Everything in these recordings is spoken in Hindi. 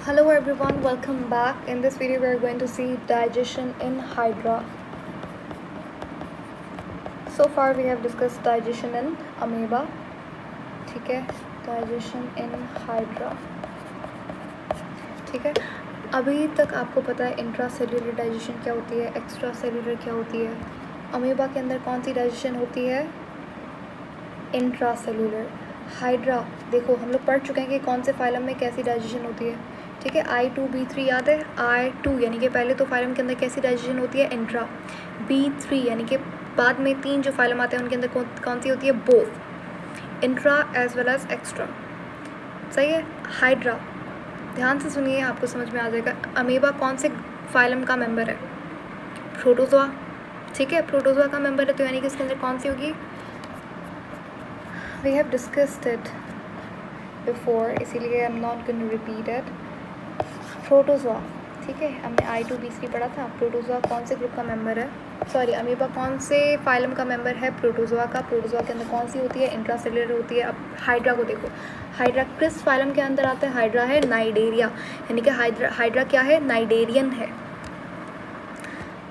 Hello everyone, welcome back. In this video we are going to see digestion in Hydra. So far we have discussed digestion in amoeba. ठीक है, digestion in Hydra. ठीक है, अभी तक आपको पता है इंट्रासेल्युलर डाइजेशन क्या होती है, एक्स्ट्रा सेल्युलर क्या होती है, अमीबा के अंदर कौन सी डाइजेशन होती है, इंट्रासेल्युलर. हाइड्रा देखो हम लोग पढ़ चुके हैं कि कौन से फाइलम में कैसी डाइजेशन होती है. ठीक है, I2B3 याद है. I2 यानी कि पहले तो फाइलम के अंदर कैसी डाइजेशन होती है, इंट्रा. B3 यानी कि बाद में 3 जो फाइलम आते हैं उनके अंदर कौन सी होती है, both intra as well as extra. सही है. हाइड्रा ध्यान से सुनिए, आपको समझ में आ जाएगा. अमीबा कौन से फाइलम का मेंबर है, प्रोटोजोआ. ठीक है, प्रोटोजोआ का मेंबर है, तो यानी कि इसके अंदर कौन सी होगी, we have discussed it before, इसीलिए I am not going to repeat it. Protozoa. ठीक है, हमने I2B3 पढ़ा था. प्रोटोजोआ कौन से ग्रुप का मेंबर है, सॉरी अमीबा कौन से फाइलम का मेंबर है, प्रोटोजोआ का. प्रोटोजोआ के अंदर कौन सी होती है, इंट्रासेल्युलर होती है. अब हाइड्रा को देखो, हाइड्रा किस फाइलम के अंदर आता है, हाइड्रा है नाइडेरिया, यानी कि हाइड्रा क्या है, नाइडेरियन है.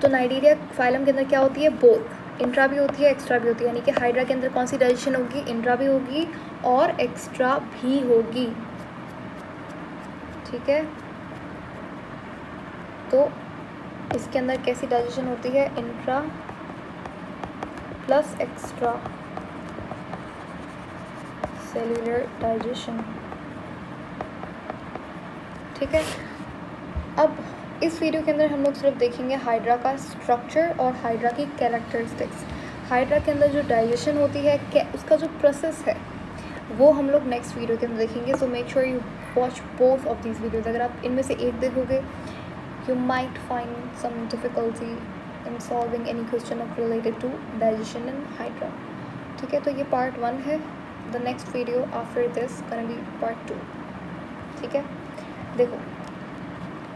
तो नाइडेरिया फाइलम के अंदर क्या होती है, बोथ इंट्रा भी होती है एक्स्ट्रा भी होती है, यानी कि हाइड्रा के अंदर कौन सी डाइजेशन होगी, इंट्रा भी होगी और एक्स्ट्रा भी होगी. ठीक है, तो इसके अंदर कैसी डाइजेशन होती है, intra plus extra cellular digestion. ठीक है, अब इस वीडियो के अंदर हम लोग सिर्फ देखेंगे हाइड्रा का स्ट्रक्चर और हाइड्रा की कैरेक्टरिस्टिक्स. हाइड्रा के अंदर जो डाइजेशन होती है, उसका जो प्रोसेस है वो हम लोग नेक्स्ट वीडियो के अंदर देखेंगे. So make sure you watch both of these videos. अगर आप इनमें से एक देखोगे you might find some difficulty in solving any question of related to digestion in Hydra. ठीक है, तो ये part 1 है. The next video after this gonna be part 2. ठीक है, देखो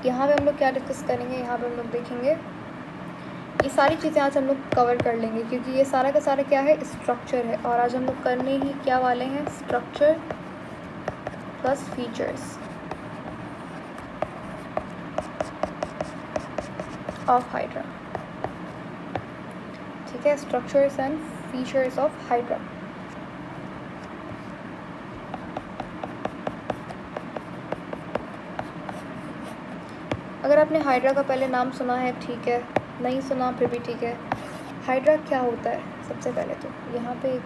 यहाँ पे हम लोग क्या डिस्कस करेंगे, यहाँ पे हम लोग देखेंगे ये सारी चीज़ें आज हम लोग कवर कर लेंगे, क्योंकि ये सारा का सारा क्या है, स्ट्रक्चर है. और आज हम लोग करने ही क्या वाले हैं, structure plus features of Hydra. ठीक है, structures and features of Hydra. अगर आपने हाइड्रा का पहले नाम सुना है ठीक है, नहीं सुना फिर भी ठीक है. हाइड्रा क्या होता है, सबसे पहले तो यहाँ पे एक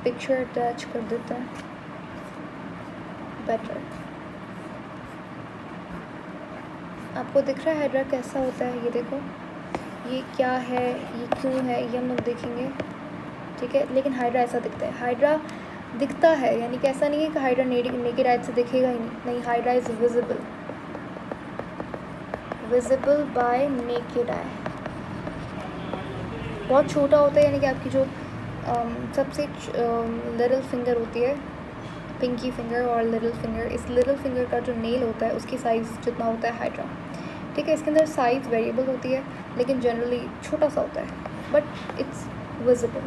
पिक्चर अटैच कर देते हैं, बेटर. आपको दिख रहा है हाइड्रा कैसा होता है, ये देखो, ये क्या है, ये क्यों है, ये हम लोग देखेंगे. ठीक है, लेकिन हाइड्रा ऐसा दिखता है, हाइड्रा दिखता है, यानी कि ऐसा नहीं है कि हाइड्रा नेकेड आई से दिखेगा ही नहीं. Hydra is visible bye naked eye. बहुत छोटा होता है, यानी कि आपकी जो सबसे लिटिल फिंगर होती है, पिंकी फिंगर और लिटिल फिंगर, इस लिटिल फिंगर का जो नेल होता है उसकी साइज़ जितना होता है हाइड्रा. ठीक है, इसके अंदर साइज़ वेरिएबल होती है, लेकिन जनरली छोटा सा होता है, बट इट्स विजिबल.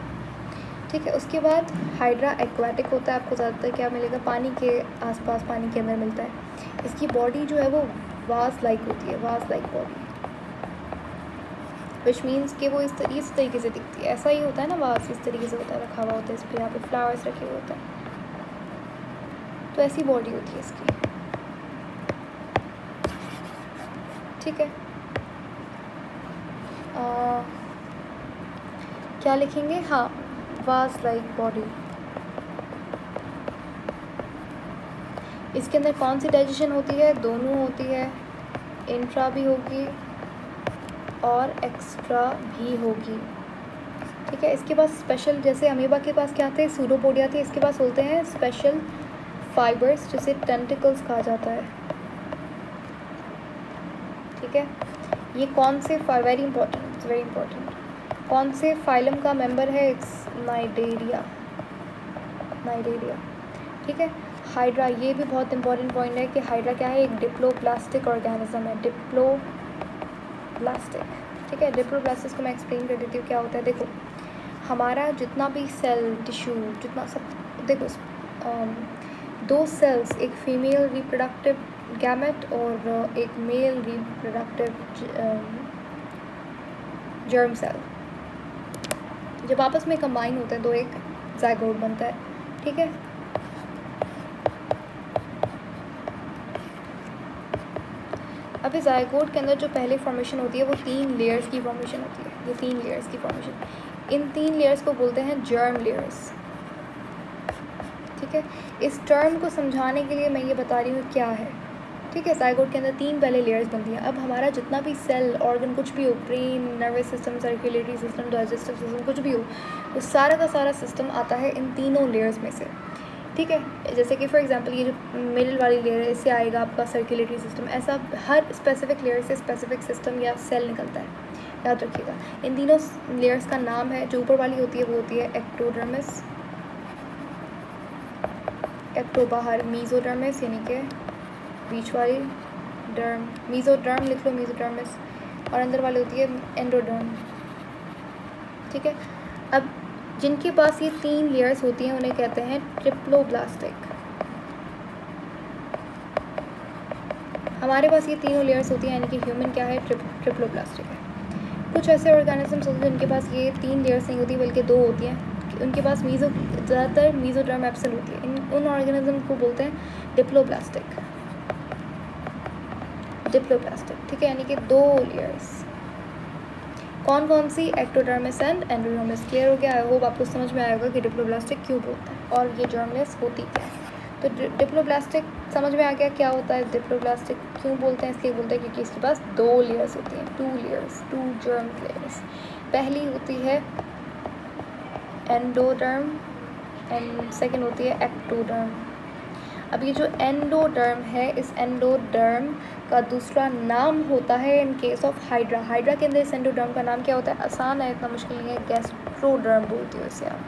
ठीक है, उसके बाद हाइड्रा एक्वाटिक होता है. आपको ज़्यादातर क्या मिलेगा, पानी के आसपास, पानी के अंदर मिलता है. इसकी बॉडी जो है वो वास लाइक होती है, वास लाइक बॉडी, विच मीन्स कि वो इस तरीके से दिखती है. ऐसा ही होता है ना, वास इस तरीके से होता है, रखा हुआ होता है, इस पर यहाँ पे फ्लावर्स रखे हुए होते हैं, तो ऐसी बॉडी होती है इसकी. ठीक है, क्या लिखेंगे, हाँ, वास लाइक बॉडी. इसके अंदर कौन सी डाइजेशन होती है, दोनों होती है, इंट्रा भी होगी और एक्स्ट्रा भी होगी. ठीक है, इसके पास स्पेशल, जैसे अमीबा के पास क्या आते हैं, सूडोपोडिया थी, इसके पास होते हैं स्पेशल फाइबर्स जिसे टेंटिकल्स कहा जाता है. ठीक है, ये कौन से वेरी इंपॉर्टेंट, कौन से फाइलम का मेंबर है, इट्स नाइडेरिया. ठीक है, हाइड्रा, ये भी बहुत इंपॉर्टेंट पॉइंट है कि हाइड्रा क्या है, एक डिप्लोप्लास्टिक ऑर्गेनिज्म है, डिप्लोप्लास्टिक. ठीक है, डिप्लोप्लास्टिक को मैं एक्सप्लेन कर देती हूँ क्या होता है. देखो हमारा जितना भी सेल टिश्यू जितना सब, देखो दो सेल्स, एक फीमेल रिप्रोडक्टिव गैमेट और एक मेल रिप्रोडक्टिव जर्म सेल, जब आपस में कंबाइन होते हैं तो एक जाइगोट बनता है, ठीक है। अब इस जाइगोट के अंदर जो पहले फॉर्मेशन होती है वो 3 लेयर्स की फॉर्मेशन होती है, ये 3 लेयर्स की फॉर्मेशन, इन 3 लेयर्स को बोलते हैं जर्म लेयर्स, ठीक है। इस टर्म को समझाने के लिए मैं ये बता रही हूँ क्या है, ठीक है। जाइगोट के अंदर 3 पहले लेयर्स बनती हैं। अब हमारा जितना भी सेल ऑर्गन कुछ भी हो, brain, nervous system, circulatory system, digestive system, कुछ भी हो, वो सारा का सारा सिस्टम आता है इन तीनों लेयर्स में से, ठीक है। जैसे कि फॉर एग्जांपल ये जो मिडिल वाली लेयर है, इससे आएगा आपका सर्कुलेटरी सिस्टम, ऐसा हर स्पेसिफिक लेयर से स्पेसिफिक सिस्टम या सेल निकलता है, याद रखिएगा। इन तीनों लेयर्स का नाम है, जो ऊपर वाली होती है वो होती है एक्टोडर्मिस, एक्टो बाहर, मीजोडर्मिस यानी कि बीच वाली, डर्म, मीजोडर्म लिख लो, मीजोडर्मिस, और अंदर वाली होती है एंडोडर्म, ठीक है। अब जिनके पास ये 3 लेयर्स होती हैं उन्हें कहते हैं ट्रिप्लोब्लास्टिक। हमारे पास ये तीनों लेयर्स होती हैं, यानी कि ह्यूमन क्या है, ट्रिप्लोब्लास्टिक है। कुछ ऐसे ऑर्गेनिजम्स होते हैं जिनके पास ये 3 लेयर्स नहीं होती बल्कि 2 होती हैं, उनके पास ज़्यादातर मीजोडर्म एब्सेंट होती है। उन ऑर्गेनिज्म को बोलते हैं डिप्लोब्लास्टिक, ठीक है, यानी कि 2 लेयर्स। कौन कौन सी, एक्टोडर्मिस एंड एंडोडर्मिस। क्लियर हो गया? आई होप आपको समझ में आएगा कि डिप्लोब्लास्टिक क्यों बोलते हैं और ये जर्मलेस होती क्या है। तो डिप्लोब्लास्टिक समझ में आ गया क्या होता है, डिप्लोब्लास्टिक क्यों बोलते हैं, इसलिए बोलते हैं क्योंकि इसके पास 2 लेयर्स होती हैं, 2 लेयर्स, 2 जर्म लेयर्स। पहली होती है एंडोडर्म एंड सेकेंड होती है एक्टोडर्म। अब ये जो एंडोडर्म है, इस एंडोडर्म का दूसरा नाम होता है in case of hydra. Hydra के अंदर इस एंडोडर्म का नाम क्या होता है, आसान है, इतना मुश्किल नहीं है, गैस्ट्रोडर्म बोलती हो इसे आप,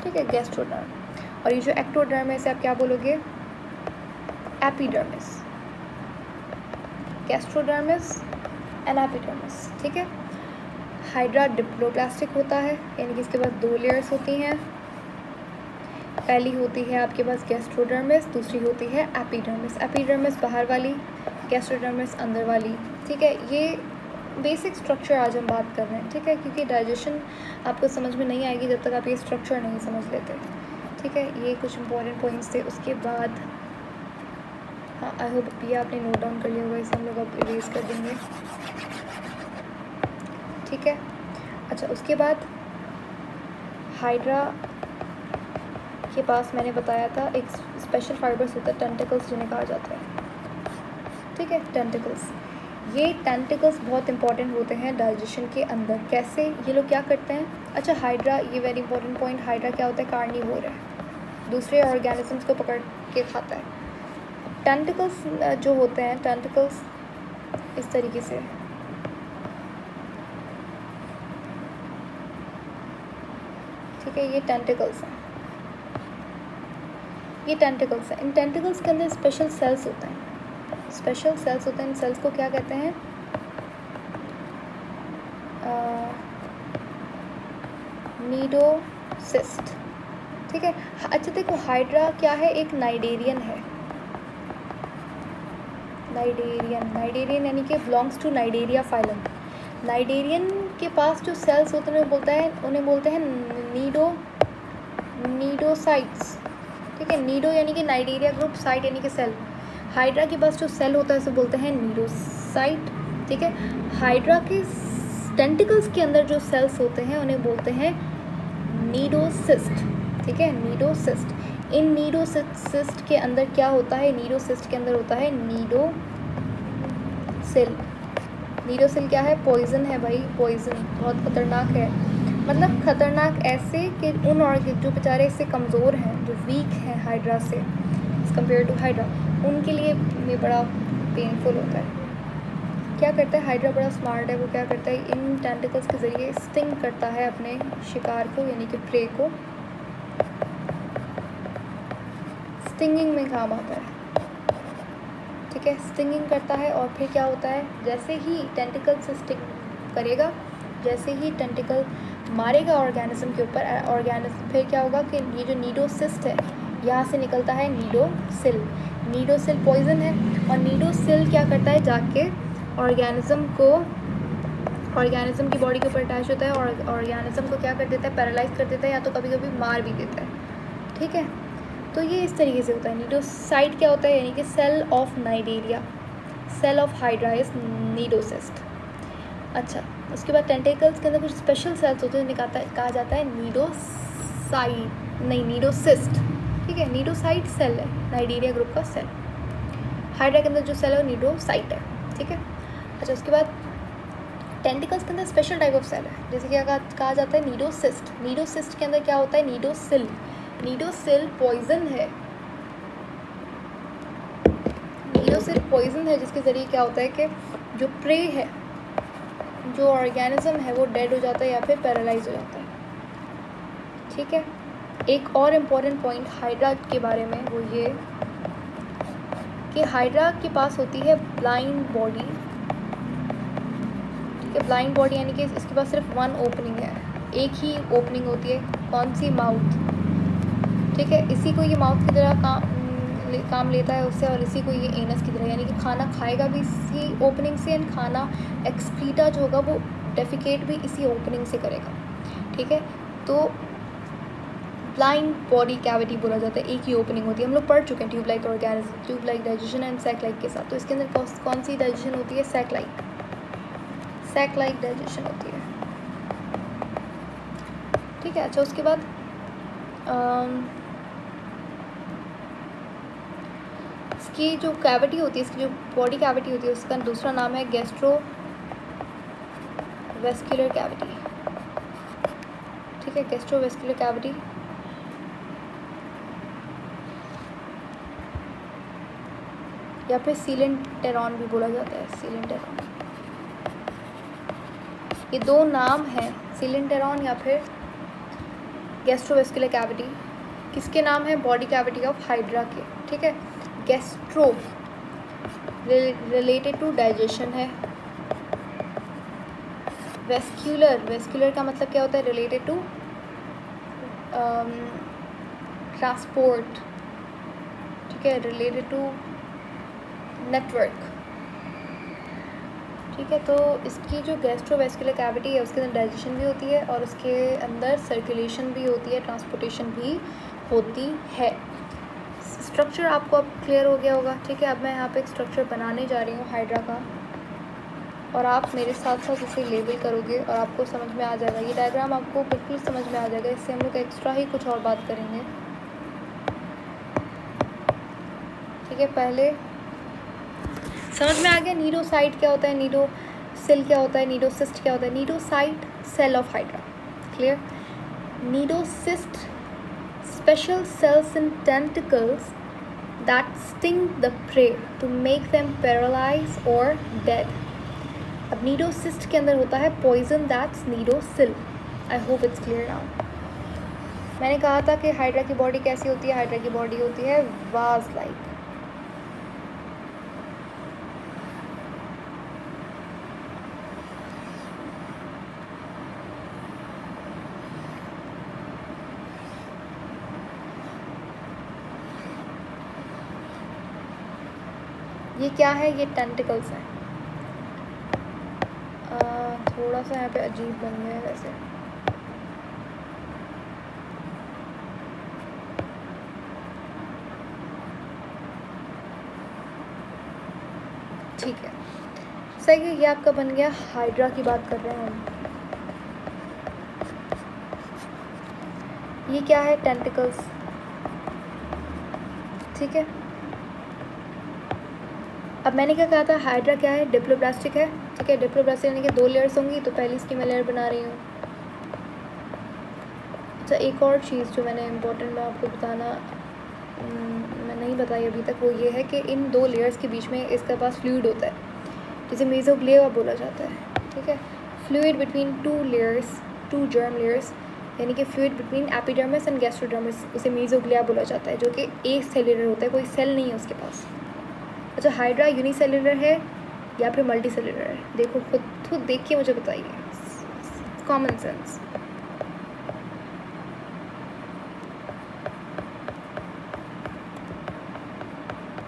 ठीक है, गैस्ट्रोडर्म। और ये जो एक्टोडर्म है इसे आप क्या बोलोगे, एपिडर्मिस, गैस्ट्रोडर्मिस एंड एपिडर्मिस, ठीक है। हाइड्रा डिप्लोब्लास्टिक होता है, यानी कि इसके पास 2 लेयर्स होती हैं। पहली होती है आपके पास गैस्ट्रोडर्मिस, दूसरी होती है एपिडर्मिस। एपिडर्मिस बाहर वाली, गैस्ट्रोडर्मिस अंदर वाली, ठीक है। ये बेसिक स्ट्रक्चर आज हम बात कर रहे हैं, ठीक है, क्योंकि डाइजेशन आपको समझ में नहीं आएगी जब तक आप ये स्ट्रक्चर नहीं समझ लेते, ठीक है। ये कुछ इंपॉर्टेंट पॉइंट्स थे। उसके बाद हाँ, आई होप ये आपने नोट डाउन कर लिया होगा, इसे हम लोग अब इरेज कर देंगे, ठीक है। अच्छा, उसके बाद हाइड्रा के पास मैंने बताया था एक स्पेशल फाइबर्स होता है, टेंटिकल्स जिन्हें कहा जाता है, ठीक है, टेंटिकल्स। ये टेंटिकल्स बहुत इंपॉर्टेंट होते हैं डाइजेशन के अंदर। कैसे, ये लोग क्या करते हैं, अच्छा हाइड्रा, ये वेरी इंपॉर्टेंट पॉइंट, हाइड्रा क्या होता है, कार्निवोर है, दूसरे ऑर्गेनिजम्स को पकड़ के खाता है। टेंटिकल्स जो होते हैं, टेंटिकल्स इस तरीके से, ठीक है, ये टेंटिकल्स हैं, ये टेंटिकल्स हैं। इन टेंटिकल्स के अंदर स्पेशल सेल्स होते हैं, स्पेशल सेल्स होते हैं। इन सेल्स को क्या कहते हैं, नीडोसिस्ट, ठीक है। अच्छा देखो, हाइड्रा क्या है, एक नाइडेरियन है, नाइडेरियन यानी कि belongs to Cnidaria phylum. Cnidarian के पास जो सेल्स होते हैं उन्हें बोलते हैं नीडोसाइट्स, ठीक है। नीडो यानी कि नाइडेरिया ग्रुप, साइट यानी कि सेल। हाइड्रा के पास जो सेल होता है उसे बोलते हैं नीडोसाइट, ठीक है। हाइड्रा के टेंटिकल्स के अंदर जो सेल्स होते हैं उन्हें बोलते हैं नीडोसिस्ट, ठीक है, नीडोसिस्ट। इन नीडोसिस्ट के अंदर क्या होता है, नीडोसिस्ट के अंदर होता है नीडोसिल। नीडोसिल क्या है, पॉइजन है भाई, पॉइजन, बहुत खतरनाक है। मतलब खतरनाक ऐसे कि उन ऑर्गन जो बेचारे इससे कमज़ोर हैं, जो वीक हैं हाइड्रा से कंपेयर टू हाइड्रा, उनके लिए ये बड़ा पेनफुल होता है। क्या करता है हाइड्रा, बड़ा स्मार्ट है, वो क्या करता है, इन टेंटिकल्स के ज़रिए स्टिंग करता है अपने शिकार को, यानी कि प्रे को, स्टिंगिंग में काम आता है, ठीक है, स्टिंगिंग करता है। और फिर क्या होता है, जैसे ही टेंटिकल से स्टिंग करेगा, जैसे ही टेंटिकल मारेगा ऑर्गेनिज्म के ऊपर, ऑर्गेनिज्म फिर क्या होगा कि ये जो नीडोसिस्ट है, यहाँ से निकलता है नीडोसिल। नीडोसिल पॉइजन है और नीडोसिल क्या करता है, जाके ऑर्गेनिज्म की बॉडी के ऊपर अटैच होता है और ऑर्गेनिज्म को क्या कर देता है, पैरालाइज कर देता है या तो कभी कभी मार भी देता है। ठीक है, तो ये इस तरीके से होता है। नीडोसाइट क्या होता है, यानी कि cell of cnidaria, cell of hydra is nidocyst. अच्छा, उसके बाद टेंटेकल्स के अंदर कुछ स्पेशल सेल्स होते हैं, कहा जाता है नीडोसिस्ट। ठीक है, नीडोसाइट सेल है, नाइडेरिया ग्रुप का सेल। हाइड्रा के अंदर जो सेल है वो नीडोसाइट है। ठीक है, अच्छा, उसके बाद टेंटिकल्स के अंदर स्पेशल टाइप ऑफ सेल है, जैसे क्या कहा जाता है नीडोसिस्ट। नीडोसिस्ट के अंदर क्या होता है, नीडोसिल। नीडोसिल पॉइजन है, नीडोसिल पॉइजन है, जिसके ज़रिए क्या होता है कि जो प्रे है, जो ऑर्गेनिज्म है वो डेड हो जाता है या फिर पैरालाइज हो जाता है। ठीक है, एक और इम्पॉर्टेंट पॉइंट हाइड्रा के बारे में वो ये कि हाइड्रा के पास होती है ब्लाइंड बॉडी। ठीक है, ब्लाइंड बॉडी यानी कि इसके पास सिर्फ वन ओपनिंग है, एक ही ओपनिंग होती है, कौन सी, माउथ। ठीक है, इसी को ये माउथ की तरह काम लेता है उससे, और इसी को ये एनस की तरह, यानी कि खाना खाएगा भी इसी ओपनिंग से एंड खाना एक्सक्रीटा जो होगा वो डेफिकेट भी इसी ओपनिंग से करेगा। ठीक है, तो ब्लाइंड बॉडी कैविटी बोला जाता है, एक ही ओपनिंग होती है। हम लोग पढ़ चुके हैं tube like organism, tube like digestion and sac like के साथ। तो इसके अंदर कौन सी डाइजेशन होती है, सैक लाइक डाइजेशन होती है। ठीक है, अच्छा, उसके बाद इसकी जो कैविटी होती है, इसकी जो बॉडी कैविटी होती है, उसका दूसरा नाम है गैस्ट्रोवेस्कुलर कैविटी। ठीक है, गैस्ट्रोवेस्कुलर कैविटी। या फिर सीलेंटेरॉन भी बोला जाता है, सीलेंटेरॉन। ये दो नाम हैं, सीलेंटेरॉन या फिर गैस्ट्रोवेस्कुलर कैविटी। किसके नाम है, बॉडी कैविटी ऑफ हाइड्रा के। ठीक है, गैस्ट्रो रिलेटेड टू डाइजेशन है, वेस्कुलर का मतलब क्या होता है, रिलेटेड टू ट्रांसपोर्ट। ठीक है, रिलेटेड टू नेटवर्क। ठीक है, तो इसकी जो गैस्ट्रोवेस्कुलर कैविटी है उसके अंदर डाइजेशन भी होती है और उसके अंदर सर्कुलेशन भी होती है, ट्रांसपोर्टेशन भी होती है। स्ट्रक्चर आपको अब क्लियर हो गया होगा। ठीक है, अब मैं यहाँ पे एक स्ट्रक्चर बनाने जा रही हूँ हाइड्रा का, और आप मेरे साथ साथ इसे लेबल करोगे और आपको समझ में आ जाएगा। ये डायग्राम आपको बिल्कुल समझ में आ जाएगा, इससे हम लोग एक्स्ट्रा ही कुछ और बात करेंगे। ठीक है, पहले समझ में आ गया नीडोसाइट क्या होता है, नीडोसिल क्या होता है, नीडोसिस्ट क्या होता है। Cnidocyte cell of hydra, clear. Cnidocyst special cells and tentacles that sting the prey to make them paralyzed or dead. अब नीडोसिस्ट के अंदर होता है poison, that's नीडोसिल। I hope it's clear now. मैंने कहा था कि हाइड्रा की बॉडी कैसी होती है, हाइड्रा की बॉडी होती है वाज लाइक। ये क्या है, ये टेंटिकल्स हैं। थोड़ा सा यहाँ पे अजीब बन गया है वैसे। ठीक है, सही है, ये आपका बन गया। हाइड्रा की बात कर रहे हैं हम। ये क्या है, टेंटिकल्स। ठीक है, अब मैंने क्या कहा था, हाइड्रा क्या है, डिप्लोब्लास्टिक है। ठीक है, डिप्लोब्लास्टिक यानी कि दो लेयर्स होंगी, तो पहली इसकी मैं लेयर बना रही हूँ। अच्छा, एक और चीज़ जो मैंने इम्पोर्टेंट में आपको बताना मैं नहीं बताई अभी तक, वो ये है कि इन दो लेयर्स के बीच में इसके पास फ्लूइड होता है, जिसे मेसोग्लिया बोला जाता है। ठीक है, fluid between two layers, two germ layers, यानी कि fluid between epidermis and gastrodermis, उसे मेसोग्लिया बोला जाता है, जो कि एक सेलुलर होता है, कोई सेल नहीं है उसके पास। अच्छा, हाइड्रा यूनिसेलुलर है या फिर मल्टी सेलुलर है, देखो खुद देख के मुझे बताइए, कॉमन सेंस।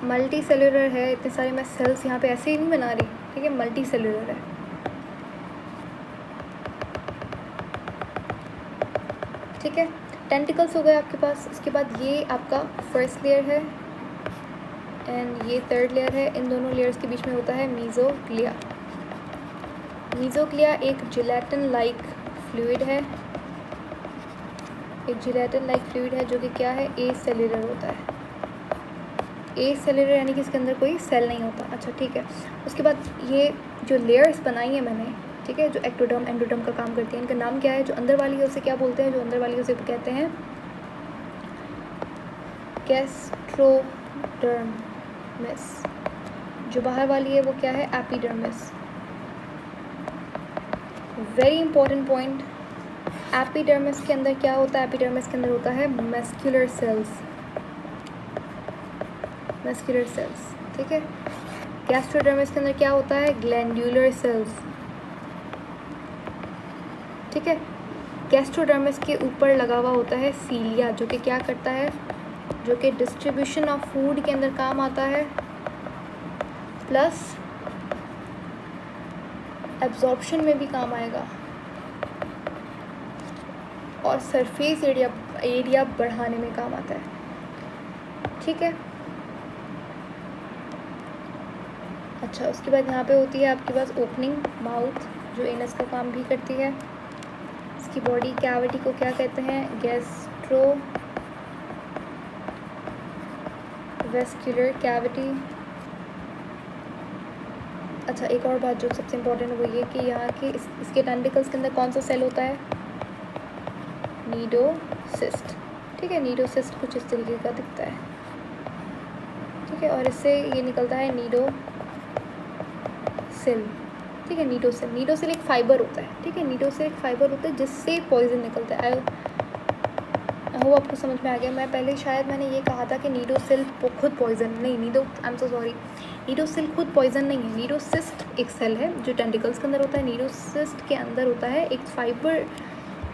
मल्टी सेलुलर है, इतने सारे मैं सेल्स यहाँ पे ऐसे ही नहीं बना रही, ठीक है, मल्टी सेलुलर है। ठीक है, टेंटिकल्स हो गए आपके पास। इसके बाद ये आपका फर्स्ट लेयर है एंड ये थर्ड लेयर है। इन दोनों लेयर्स के बीच में होता है मीजोग्लिया। मीजोग्लिया एक जिलेटिन लाइक फ्लूइड है, एक जिलेटिन लाइक फ्लूइड है जो कि क्या है, ए सेलुलर होता है। ए सेलुलर यानी कि इसके अंदर कोई सेल नहीं होता। अच्छा ठीक है, उसके बाद ये जो लेयर्स बनाई है मैंने, ठीक है, जो एक्टोडर्म एंडोडर्म का काम करती है, इनका नाम क्या है? जो अंदर वाली है उसे क्या बोलते हैं? जो अंदर वाली है उसे कहते हैं गैस्ट्रोडर्मिस। जो बाहर वाली है वो क्या है? Epidermis. Very important point, epidermis के अंदर क्या होता है? एपिडर्मिस के अंदर होता है मस्कुलर सेल्स, मस्कुलर सेल्स, ठीक है। गैस्ट्रोडर्मिस के अंदर क्या होता है? ग्लैंडुलर सेल्स, ठीक है। गैस्ट्रोडर्मिस के ऊपर लगा हुआ होता है सीलिया, जो कि क्या करता है? जो कि डिस्ट्रीब्यूशन ऑफ फूड के अंदर काम आता है, प्लस एब्जॉर्प्शन में भी काम आएगा और सरफेस एरिया बढ़ाने में काम आता है, ठीक है। अच्छा, उसके बाद यहाँ पे होती है आपके पास ओपनिंग माउथ, जो एनस का काम भी करती है। इसकी बॉडी कैविटी को क्या कहते हैं? Gastrovascular cavity. अच्छा, एक और बात जो सबसे इम्पोर्टेंट है वो ये कि यहाँ के इसके टेंटिकल्स के अंदर कौन सा सेल होता है? नीडोसिस्ट, ठीक है। नीडोसिस्ट कुछ इस तरीके का दिखता है, ठीक है, और इससे ये निकलता है नीडोसिल, ठीक है। नीडोसिल एक फाइबर होता है, ठीक है। नीडोसिल एक फाइबर होता है जिससे पॉइजन निकलता है। वो आपको समझ में आ गया। मैं पहले शायद मैंने ये कहा था कि नीडोसिल खुद पॉइजन नहीं, आई एम सो सॉरी, नीडोसिल खुद पॉइजन नहीं है। नीडोसिस्ट एक सेल है जो टेंटिकल्स के अंदर होता है। नीडोसिस्ट के अंदर होता है एक फाइबर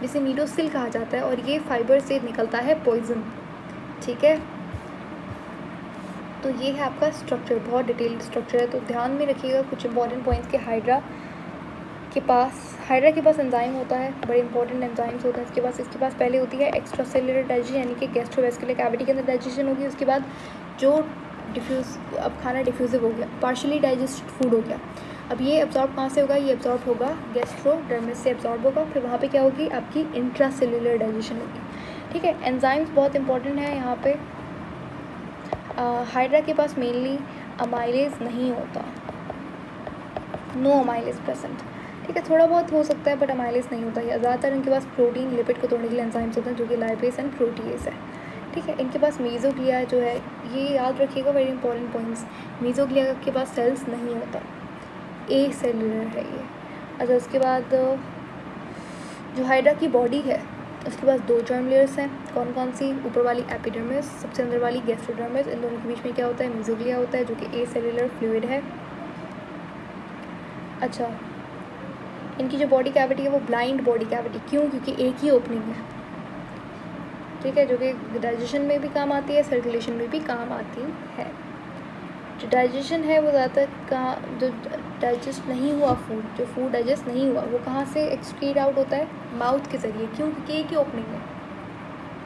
जिसे नीडोसिल कहा जाता है, और ये फाइबर से निकलता है पॉइजन, ठीक है। तो ये है आपका स्ट्रक्चर, बहुत डिटेल्ड स्ट्रक्चर है, तो ध्यान में रखिएगा कुछ इंपॉर्टेंट पॉइंट्स के। हाइड्रा के पास एंजाइम होता है, बड़े इंपॉर्टेंट एंजाइम्स होते हैं इसके पास पहले होती है एक्स्ट्रा सेलुलर डाइजेशन, यानी कि गैस्ट्रोवेस्कुलर कैविटी के अंदर डाइजेशन होगी। उसके बाद जो अब खाना डिफ्यूजिव हो गया, पार्शियली डाइजेस्टेड फूड हो गया, अब ये एब्जॉर्ब कहाँ से होगा? ये एब्जॉर्ब होगा गैस्ट्रोडर्मिस से एब्जॉर्ब होगा, फिर वहाँ पे क्या होगी? आपकी इंट्रासेलुलर डाइजेशन होगी, ठीक है। एंजाइम्स बहुत इंपॉर्टेंट है यहाँ पे। हाइड्रा के पास मेनली अमाइलेज नहीं होता, नो अमाइलेज प्रेजेंट, ठीक है। थोड़ा बहुत हो सकता है बट अमाइलेज नहीं होता है। ज़्यादातर इनके पास प्रोटीन लिपिड को तोड़ने के लिए एंजाइम्स होते हैं जो कि लाइपेज एंड प्रोटीएज है, ठीक है। इनके पास मीजोग्लिया जो है, ये याद रखिएगा, वेरी इंपॉर्टेंट पॉइंट्स। मीजोग्लिया के पास सेल्स नहीं होता, ए सेलुलर है ये। अच्छा, उसके बाद जो हाइड्रा की बॉडी है उसके पास 2 जर्म लेयर्स हैं। कौन कौन सी? ऊपर वाली एपिडर्मिस, सबसे अंदर वाली गैस्ट्रोडर्मिस। इन दोनों के बीच में क्या होता है? मीजोग्लिया होता है जो कि ए सेलुलर फ्लूइड है। अच्छा, इनकी जो बॉडी कैविटी है वो ब्लाइंड बॉडी कैविटी, क्यों? क्योंकि एक ही ओपनिंग है, ठीक है, जो कि डाइजेशन में भी काम आती है, सर्कुलेशन में भी काम आती है। जो डाइजेशन है वो ज़्यादातर कहाँ, जो डाइजेस्ट नहीं हुआ फूड, जो फूड डाइजेस्ट नहीं हुआ वो कहाँ से एक्सक्रीट आउट होता है? माउथ के ज़रिए, क्यों? क्योंकि एक ही ओपनिंग है।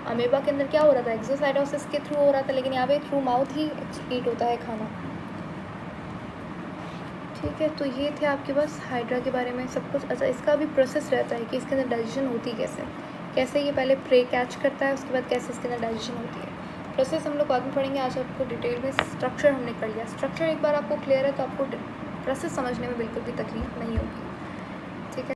अमेबा के अंदर क्या हो रहा था? एक्सोसाइटोसिस के थ्रू हो रहा था, लेकिन यहाँ पे थ्रू माउथ ही एक्सक्रीट होता है खाना, ठीक है। तो ये थे आपके पास हाइड्रा के बारे में सब कुछ। अच्छा, इसका भी प्रोसेस रहता है कि इसके अंदर डाइजेशन होती कैसे ये पहले प्रे कैच करता है, उसके बाद कैसे इसके अंदर डाइजेशन होती है। प्रोसेस हम लोग बाद में पढ़ेंगे। आज आपको डिटेल में स्ट्रक्चर हमने कर लिया। स्ट्रक्चर एक बार आपको क्लियर है तो आपको प्रोसेस समझने में बिल्कुल भी तकलीफ नहीं होगी।